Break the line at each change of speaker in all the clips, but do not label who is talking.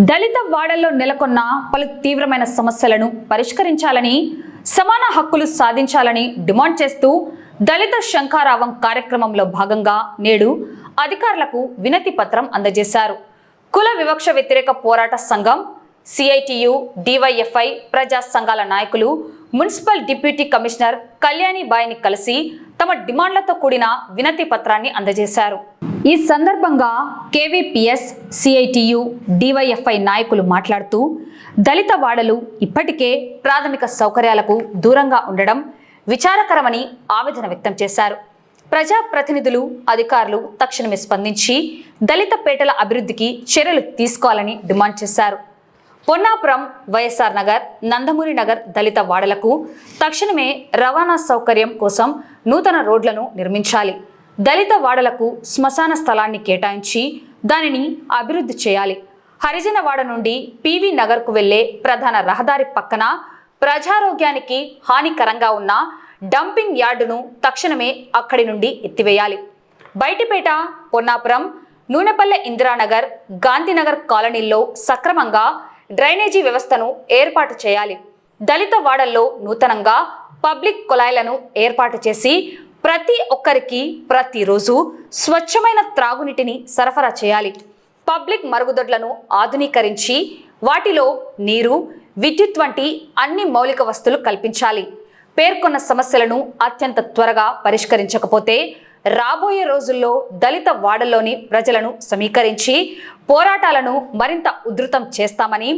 దళిత వాడల్లో నెలకొన్న పలు తీవ్రమైన సమస్యలను పరిష్కరించాలని, సమాన హక్కులు సాధించాలని డిమాండ్ చేస్తూ దళిత శంఖారావం కార్యక్రమంలో భాగంగా నేడు అధికారులకు వినతి పత్రం అందజేశారు. కుల వివక్ష వ్యతిరేక పోరాట సంఘం, సిఐటియు, డివైఎఫ్ఐ ప్రజా సంఘాల నాయకులు మున్సిపల్ డిప్యూటీ కమిషనర్ కళ్యాణిబాయిని కలిసి తమ డిమాండ్లతో కూడిన వినతి పత్రాన్ని అందజేశారు. ఈ సందర్భంగా కేవీపీఎస్, సిఐటియు, డివైఎఫ్ఐ నాయకులు మాట్లాడుతూ దళిత వాడలు ఇప్పటికే ప్రాథమిక సౌకర్యాలకు దూరంగా ఉండడం విచారకరమని ఆవేదన వ్యక్తం చేశారు. ప్రజాప్రతినిధులు, అధికారులు తక్షణమే స్పందించి దళిత పేటల అభివృద్ధికి చర్యలు తీసుకోవాలని డిమాండ్ చేశారు. పొన్నాపురం, వైఎస్ఆర్ నగర్, నందమూరి నగర్ దళిత వాడలకు తక్షణమే రవాణా సౌకర్యం కోసం నూతన రోడ్లను నిర్మించాలి. దళిత వాడలకు శ్మశాన స్థలాన్ని కేటాయించి దానిని అభివృద్ధి చేయాలి. హరిజన వాడ నుండి పివి నగర్కు వెళ్లే ప్రధాన రహదారి పక్కన ప్రజారోగ్యానికి హానికరంగా ఉన్న డంపింగ్ యార్డును తక్షణమే అక్కడి నుండి ఎత్తివేయాలి. బయటిపేట, పొన్నాపురం, నూనెపల్లె ఇందిరానగర్, గాంధీనగర్ కాలనీల్లో సక్రమంగా డ్రైనేజీ వ్యవస్థను ఏర్పాటు చేయాలి. దళిత వాడల్లో నూతనంగా పబ్లిక్ కుళాయిలను ఏర్పాటు చేసి ప్రతి ఒక్కరికి ప్రతిరోజు స్వచ్ఛమైన త్రాగునీటిని సరఫరా చేయాలి. పబ్లిక్ మరుగుదొడ్లను ఆధునీకరించి వాటిలో నీరు, విద్యుత్ వంటి అన్ని మౌలిక వస్తువులు కల్పించాలి. పేర్కొన్న సమస్యలను అత్యంత త్వరగా పరిష్కరించకపోతే రాబోయే రోజుల్లో దళిత వాడల్లోని ప్రజలను సమీకరించి పోరాటాలను మరింత ఉధృతం చేస్తామని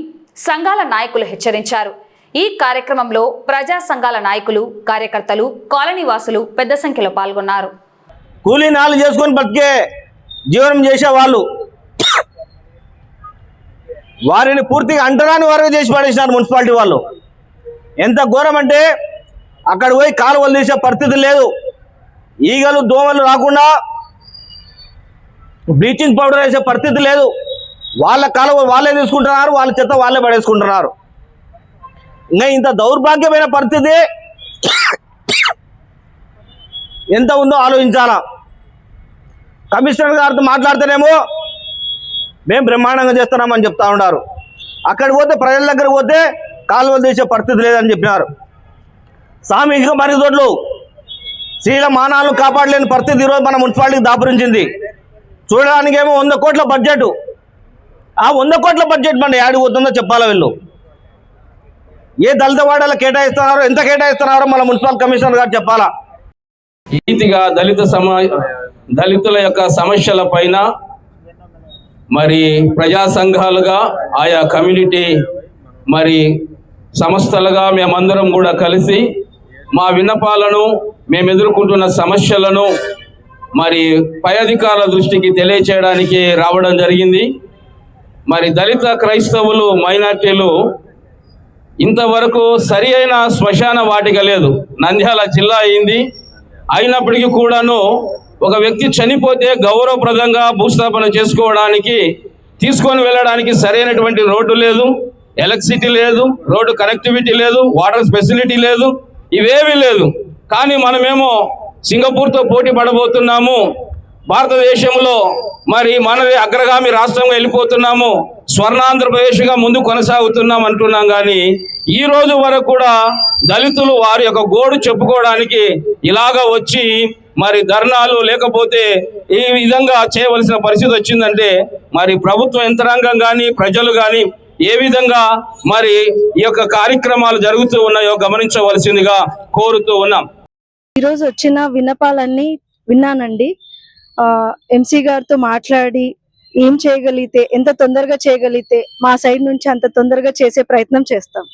సంఘాల నాయకులు హెచ్చరించారు. ఈ కార్యక్రమంలో ప్రజా సంఘాల నాయకులు, కార్యకర్తలు, కాలనీ వాసులు పెద్ద సంఖ్యలో పాల్గొన్నారు.
కూలీ నాలు చేసుకొని బతికే జీవనం చేసే వాళ్ళు వారిని పూర్తిగా అంటరాని వారుగా చేసి పడేసినారు మున్సిపాలిటీ వాళ్ళు. ఎంత ఘోరం అంటే అక్కడ పోయి కాలువలు తీసే పరిస్థితి లేదు. ఈగలు, దోమలు రాకుండా బ్లీచింగ్ పౌడర్ వేసే పరిస్థితి లేదు. వాళ్ళ కాలువ వాళ్ళే తీసుకుంటున్నారు, వాళ్ళ చెత్త వాళ్ళే పడేసుకుంటున్నారు. ఇంకా ఇంత దౌర్భాగ్యమైన పరిస్థితి ఎంత ఉందో ఆలోచించాలా. కమిషనర్ గారితో మాట్లాడితేనేమో మేము బ్రహ్మాండంగా చేస్తున్నామని చెప్తా ఉన్నారు. అక్కడికి పోతే, ప్రజల దగ్గరికి పోతే కాలువలు తీసే పరిస్థితి లేదని చెప్పినారు. సామూహిక మరుగుదొడ్లు, స్త్రీల మానాలను కాపాడలేని పరిస్థితి ఈరోజు మన మున్సిపాలిటీకి దాపురించింది. చూడడానికేమో 100 కోట్ల బడ్జెట్. ఆ 100 కోట్ల బడ్జెట్ మన యాడికి పోతుందో చెప్పాలా. వీళ్ళు ఏ దళిత వాడలు కేటాయిస్తున్నారో, ఎంత కేటాయిస్తున్నారో మన మున్సిపల్ కమిషనర్ గారు చెప్పాలా.
రీతిగా దళితుల యొక్క సమస్యల పైన మరి ప్రజా సంఘాలుగా, ఆయా కమ్యూనిటీ మరి సంస్థలుగా మేమందరం కూడా కలిసి మా విన్నపాలను, మేము ఎదుర్కొంటున్న సమస్యలను మరి పై అధికారుల దృష్టికి తెలియచేయడానికి రావడం జరిగింది. మరి దళిత, క్రైస్తవులు, మైనార్టీలు ఇంతవరకు సరి అయిన శ్మశాన వాటిక లేదు. నంద్యాల జిల్లా అయింది, అయినప్పటికీ కూడాను ఒక వ్యక్తి చనిపోతే గౌరవప్రదంగా భూస్థాపన చేసుకోవడానికి, తీసుకొని వెళ్ళడానికి సరైనటువంటి రోడ్డు లేదు, ఎలక్ట్రిసిటీ లేదు, రోడ్డు కనెక్టివిటీ లేదు, వాటర్ ఫెసిలిటీ లేదు, ఇవేమీ లేదు. కానీ మనమేమో సింగపూర్తో పోటీ పడబోతున్నాము, భారతదేశంలో మరి మనది అగ్రగామి రాష్ట్రంగా వెళ్ళిపోతున్నాము, స్వర్ణాంధ్రప్రదేశ్గా ముందు కొనసాగుతున్నాం అంటున్నాం. కానీ ఈ రోజు వరకు కూడా దళితులు వారి యొక్క గోడు చెప్పుకోవడానికి ఇలాగ వచ్చి మరి ధర్నాలు, లేకపోతే ఈ విధంగా చేయవలసిన పరిస్థితి వచ్చిందంటే మరి ప్రభుత్వ యంత్రాంగం కానీ, ప్రజలు కానీ ఏ విధంగా మరి ఈ యొక్క కార్యక్రమాలు జరుగుతూ ఉన్నాయో గమనించవలసిందిగా కోరుతూ ఉన్నాం.
ఈరోజు వచ్చిన విన్నపాలన్నీ విన్నానండి. ఎంసీ గారితో మాట్లాడి ఏం చేయగలిగితే, ఎంత తొందరగా చేయగలిగితే మా సైడ్ నుంచి అంత తొందరగా చేసే ప్రయత్నం చేస్తాం.